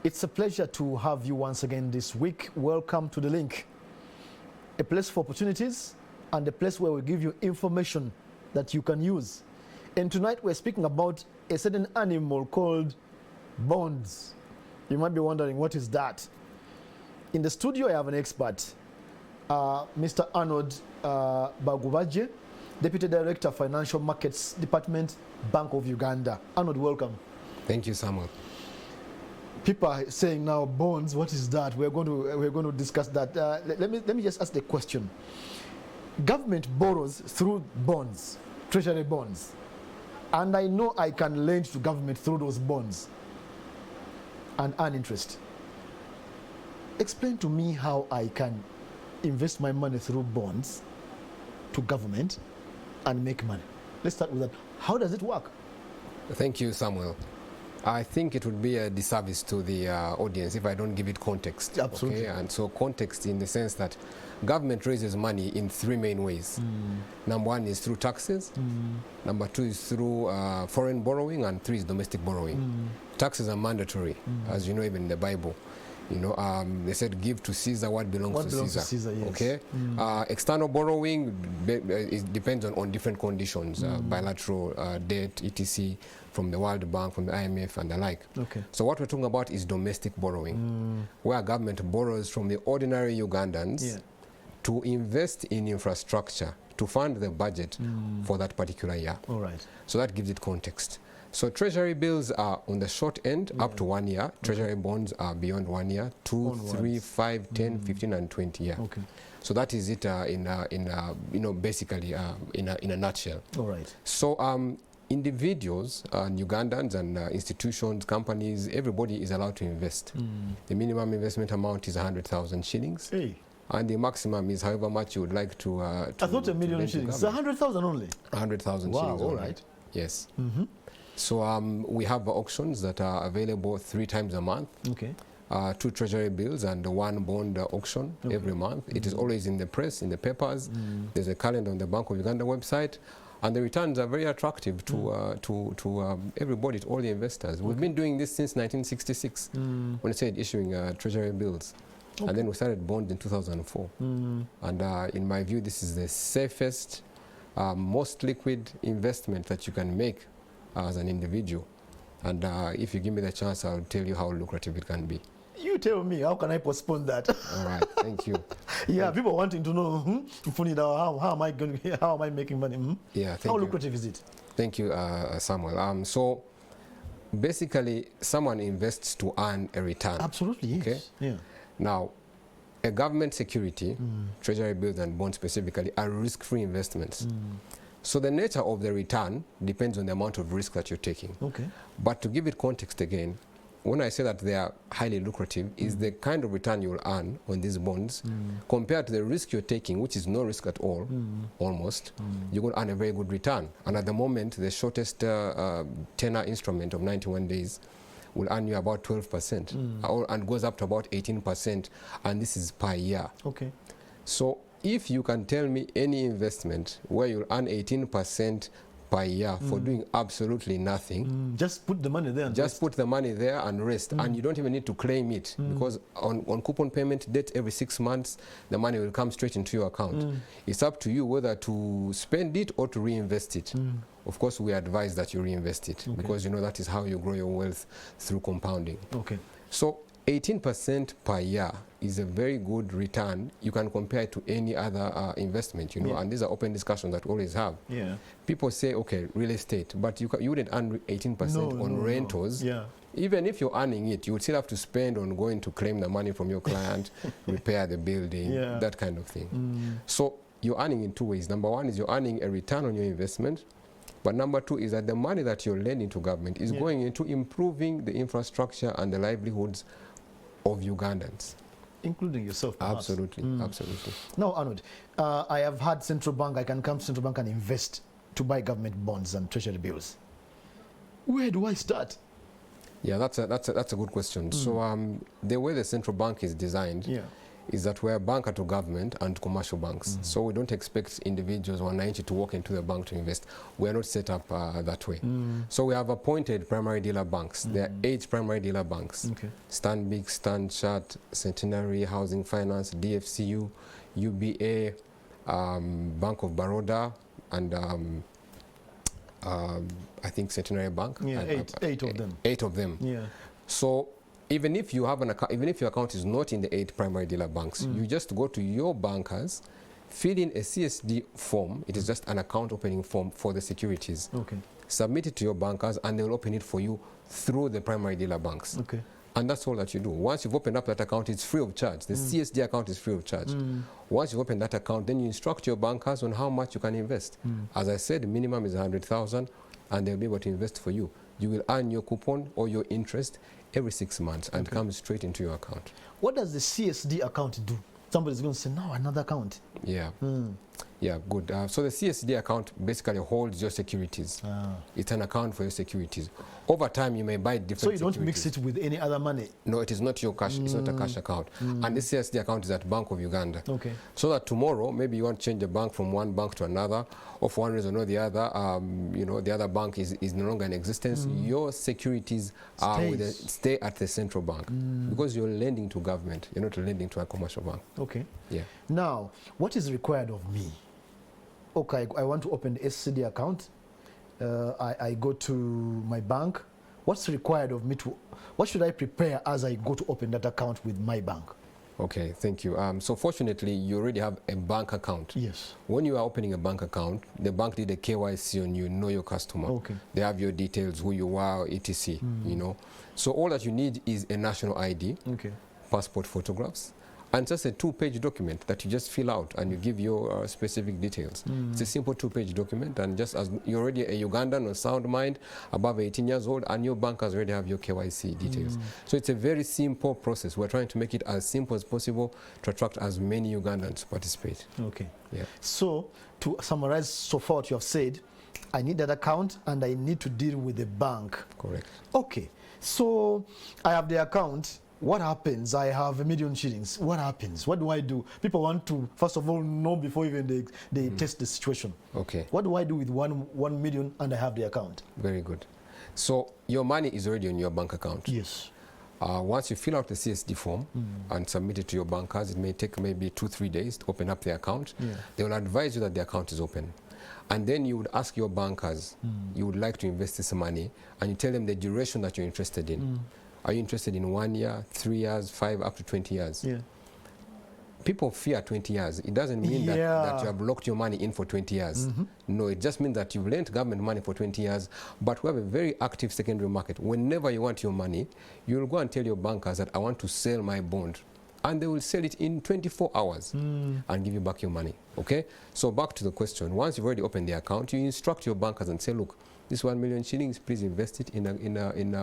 It's a pleasure to have you once again this week. Welcome to The Link, a place for opportunities and a place where we give you information that you can use. And tonight we're speaking about a certain animal called bonds. You might be wondering, what is that? In the studio, I have an expert, Mr. Arnold Bagubaje, Deputy Director, Financial Markets Department, Bank of Uganda. Arnold, welcome. Thank you, Samuel. People are saying now, bonds, what is that? We're going to discuss that. Let me just ask the question. Government borrows through bonds, treasury bonds, and I know I can lend to government through those bonds and earn interest. Explain to me how I can invest my money through bonds to government and make money. Let's start with that. How does it work? Thank you, Samuel. I think it would be a disservice to the audience if I don't give it context. Absolutely. Okay? And so context in the sense that government raises money in three main ways. Number one is through taxes. Number two is through foreign borrowing, and three is domestic borrowing. Taxes are mandatory, as you know, even in the Bible. You know, they said, give to Caesar what belongs to Caesar. Yes. Okay. External borrowing it depends on different conditions, bilateral debt, etc., from the World Bank, from the IMF, and the like. Okay. So what we're talking about is domestic borrowing, where government borrows from the ordinary Ugandans to invest in infrastructure to fund the budget for that particular year. All right. So that gives it context. So treasury bills are on the short end, up to 1 year. Treasury bonds are beyond 1 year, 2, 3, 5, 10, 15, and 20 years. Okay. So that is it basically in a nutshell. All right. So individuals, Ugandans and institutions, companies, everybody is allowed to invest. The minimum investment amount is 100,000 shillings. Hey. And the maximum is however much you would like to I thought $1 million shillings. It's 100,000 only. 100,000 wow, shillings. all only. right. Yes. So we have auctions that are available 3 times a month. Okay. 2 treasury bills and 1 bond auction every month. It is always in the press, in the papers. There's a calendar on the Bank of Uganda website. And the returns are very attractive to everybody, to all the investors. We've been doing this since 1966 when we started issuing treasury bills. And then we started bonds in 2004. And in my view, this is the safest, most liquid investment that you can make as an individual. And if you give me the chance, I'll tell you how lucrative it can be. You tell me, how can I postpone that? All right, thank you. Yeah, people wanting to know, how am I going? How am I making money? Yeah, how lucrative is it? Thank you, Samuel. So basically, someone invests to earn a return. Absolutely, yes. Okay? Yeah. Now, a government security, treasury bills and bonds specifically, are risk-free investments. So the nature of the return depends on the amount of risk that you're taking. Okay. But to give it context again, when I say that they are highly lucrative, is the kind of return you'll earn on these bonds compared to the risk you're taking, which is no risk at all, almost. You're going to earn a very good return. And at the moment, the shortest tenor instrument of 91 days will earn you about 12%, and goes up to about 18%, and this is per year. Okay. So if you can tell me any investment where you'll earn 18% per year for doing absolutely nothing, just put the money there and just put the money there and rest, and you don't even need to claim it, because on coupon payment date every 6 months, the money will come straight into your account. It's up to you whether to spend it or to reinvest it. Of course, we advise that you reinvest it, because you know that is how you grow your wealth, through compounding. Okay. So 18% per year is a very good return. You can compare it to any other investment, you know, and these are open discussions that we always have. Yeah. People say, okay, real estate, but you wouldn't earn 18% on rentals. Yeah. Even if you're earning it, you would still have to spend on going to claim the money from your client, repair the building, that kind of thing. So you're earning in 2 ways. Number one is you're earning a return on your investment. But number two is that the money that you're lending to government is going into improving the infrastructure and the livelihoods of Ugandans. Including yourself, perhaps. Absolutely, absolutely. Now, Arnold, I have had central bank, I can come to central bank and invest to buy government bonds and treasury bills. Where do I start? Yeah, that's a good question. So the way the central bank is designed is that we're a banker to government and commercial banks. So we don't expect individuals 190 to walk into the bank to invest. We're not set up that way. So we have appointed primary dealer banks. There are 8 primary dealer banks. Okay. Stanbic, Stanchart, Centenary, Housing Finance, DFCU, UBA, Bank of Baroda, and I think Centenary Bank. Yeah, eight of them. 8 of them. Yeah. So even if you have an account, even if your account is not in the 8 primary dealer banks, you just go to your bankers, fill in a CSD form. It is just an account opening form for the securities. Okay. Submit it to your bankers, and they will open it for you through the primary dealer banks. Okay. And that's all that you do. Once you've opened up that account, it's free of charge. The CSD account is free of charge. Once you open that account, then you instruct your bankers on how much you can invest. As I said, the minimum is 100,000, and they'll be able to invest for you. You will earn your coupon or your interest every 6 months, and it comes straight into your account. What does the CSD account do? Somebody's going to say, now another account. Yeah. Yeah, good. So the CSD account basically holds your securities. It's an account for your securities. Over time, you may buy different So you don't securities. mix it with any other money? No, it is not your cash. It's not a cash account. And this CSD account is at Bank of Uganda. Okay. So that tomorrow, maybe you want to change the bank from one bank to another, or for one reason or the other, you know, the other bank is no longer in existence. Your securities stay at the central bank because you're lending to government. You're not lending to a commercial bank. Okay. Yeah. Now, what is required of me? Okay, I want to open the SCD account. I go to my bank. What's required of me to, what should I prepare as I go to open that account with my bank? Okay, thank you. So fortunately, you already have a bank account. Yes. When you are opening a bank account, the bank did a KYC on you, know your customer. Okay. They have your details, who you are, etc. You know. So all that you need is a national ID, Okay. passport photographs, and just a 2-page document that you just fill out and you give your specific details. It's a simple 2-page document, and just as you're already a Ugandan or sound mind, above 18 years old, and your bankers already have your KYC details. So it's a very simple process. We're trying to make it as simple as possible to attract as many Ugandans to participate. Okay. Yeah. So, to summarize so far what you have said, I need that account and I need to deal with the bank. Correct. Okay. So, I have the account. What happens? I have $1 million shillings. What happens? What do I do? People want to, first of all, know before even they test the situation. Okay. What do I do with 1 million and I have the account? Very good. So your money is already on your bank account. Yes. Once you fill out the CSD form and submit it to your bankers, it may take maybe 2-3 days to open up the account. Yeah. They will advise you that the account is open. And then you would ask your bankers, you would like to invest this money, and you tell them the duration that you're interested in. Are you interested in 1 year, 3 years, 5, up to 20 years? Yeah. People fear 20 years. It doesn't mean that you have locked your money in for 20 years. No, it just means that you've lent government money for 20 years, but we have a very active secondary market. Whenever you want your money, you'll go and tell your bankers that I want to sell my bond, and they will sell it in 24 hours and give you back your money. Okay? So back to the question. Once you've already opened the account, you instruct your bankers and say, look, this 1 million shillings, please invest it in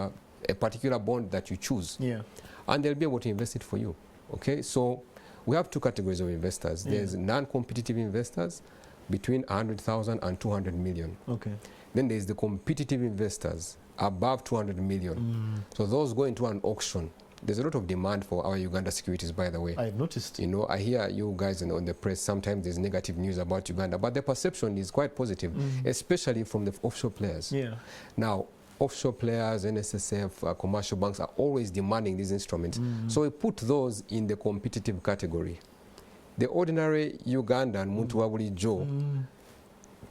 a particular bond that you choose. Yeah. And they'll be able to invest it for you. Okay? So we have 2 categories of investors. There's non-competitive investors between 100,000 and 200 million. Okay. Then there's the competitive investors above 200 million. So those go into an auction. There's a lot of demand for our Uganda securities, by the way. I've noticed. You know, I hear you guys on the press, sometimes there's negative news about Uganda, but the perception is quite positive, especially from the offshore players. Yeah. Now, offshore players, NSSF, commercial banks are always demanding these instruments. So we put those in the competitive category. The ordinary Ugandan, muntu wa bulijjo,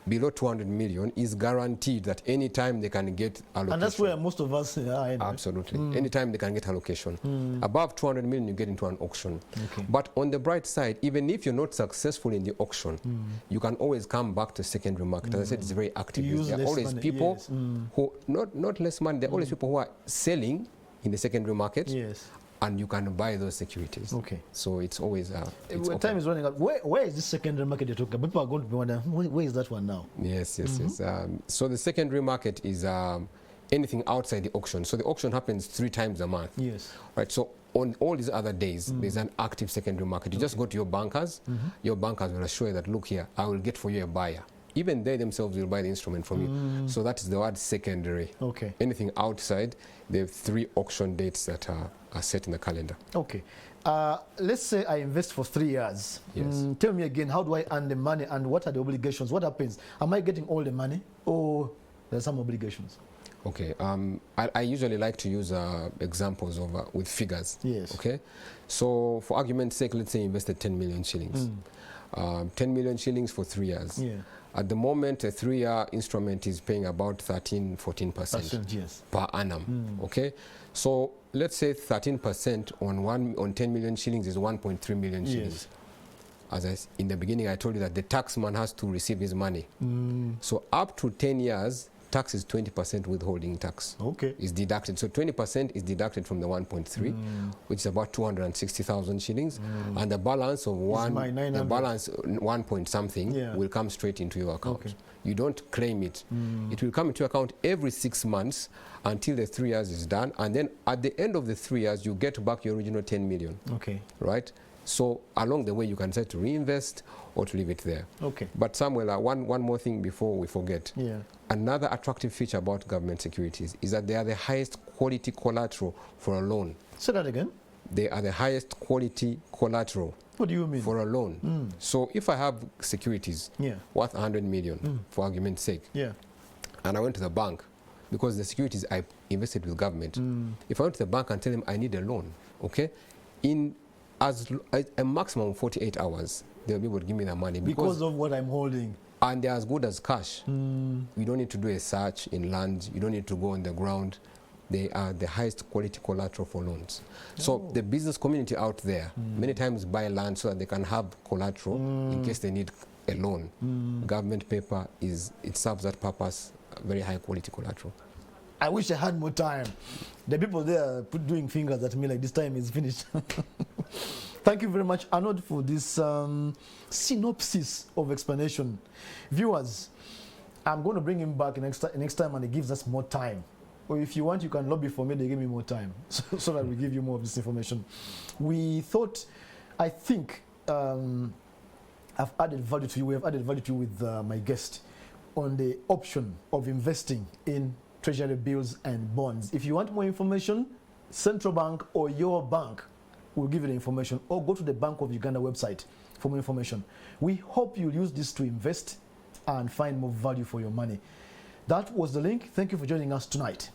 below 200 million is guaranteed that any time they can get allocation. And that's where most of us are. Anyway. Absolutely. Anytime they can get allocation. Above 200 million, you get into an auction. Okay. But on the bright side, even if you're not successful in the auction, you can always come back to secondary market. As I said, it's very active. There are always people who, not less money, there are always people who are selling in the secondary market. Yes. And you can buy those securities. Okay. So it's always time is running out. Where is this secondary market you're talking about? People are going to be wondering, where is that one now? Yes. So the secondary market is anything outside the auction. So the auction happens 3 times a month. Yes. Right. So on all these other days, there's an active secondary market. You just go to your bankers. Your bankers will assure you that, look here, I will get for you a buyer. Even they themselves will buy the instrument from you. So that is the word secondary. Okay. Anything outside, there are 3 auction dates that are set in the calendar. Okay. Let's say I invest for 3 years. Yes. Tell me again, how do I earn the money and what are the obligations? What happens? Am I getting all the money or there's some obligations? Okay. I usually like to use examples of with figures. Yes. Okay. So for argument's sake, let's say you invested 10 million shillings. 10 million shillings for 3 years. Yeah. At the moment, a 3-year instrument is paying about 13–14% Yes. per annum. Okay. So let's say 13% on 10 million shillings is 1.3 million shillings. As in the beginning, I told you that the taxman has to receive his money. So up to 10 years, tax is 20% withholding tax. Okay. Is deducted. So 20% is deducted from the 1.3, which is about 260,000 shillings, and the balance of the balance 1 point something will come straight into your account. Okay. You don't claim it. It will come into your account every 6 months until the 3 years is done, and then at the end of the 3 years, you get back your original 10 million. Okay. Right? So along the way, you can decide to reinvest or to leave it there. Okay. But Samuel, one more thing before we forget. Yeah. Another attractive feature about government securities is that they are the highest quality collateral for a loan. Say that again. They are the highest quality collateral. What do you mean? For a loan. So if I have securities worth 100 million, for argument's sake, and I went to the bank, because the securities I invested with government, if I went to the bank and tell them I need a loan, okay, in a maximum of 48 hours, they'll be able to give me the money. Because of what I'm holding. And they're as good as cash. You don't need to do a search in land. You don't need to go on the ground. They are the highest quality collateral for loans. So the business community out there many times buy land so that they can have collateral in case they need a loan. Government paper it serves that purpose, very high quality collateral. I wish I had more time. The people there doing fingers at me like this time is finished. Thank you very much, Arnold, for this synopsis of explanation. Viewers, I'm going to bring him back next time and he gives us more time. Or if you want, you can lobby for me, they give me more time so that we give you more of this information. I think I've added value to you. We have added value to you with my guest on the option of investing in treasury bills and bonds. If you want more information, Central Bank or your bank will give you the information, or go to the Bank of Uganda website for more information. We hope you'll use this to invest and find more value for your money. That was the link. Thank you for joining us tonight.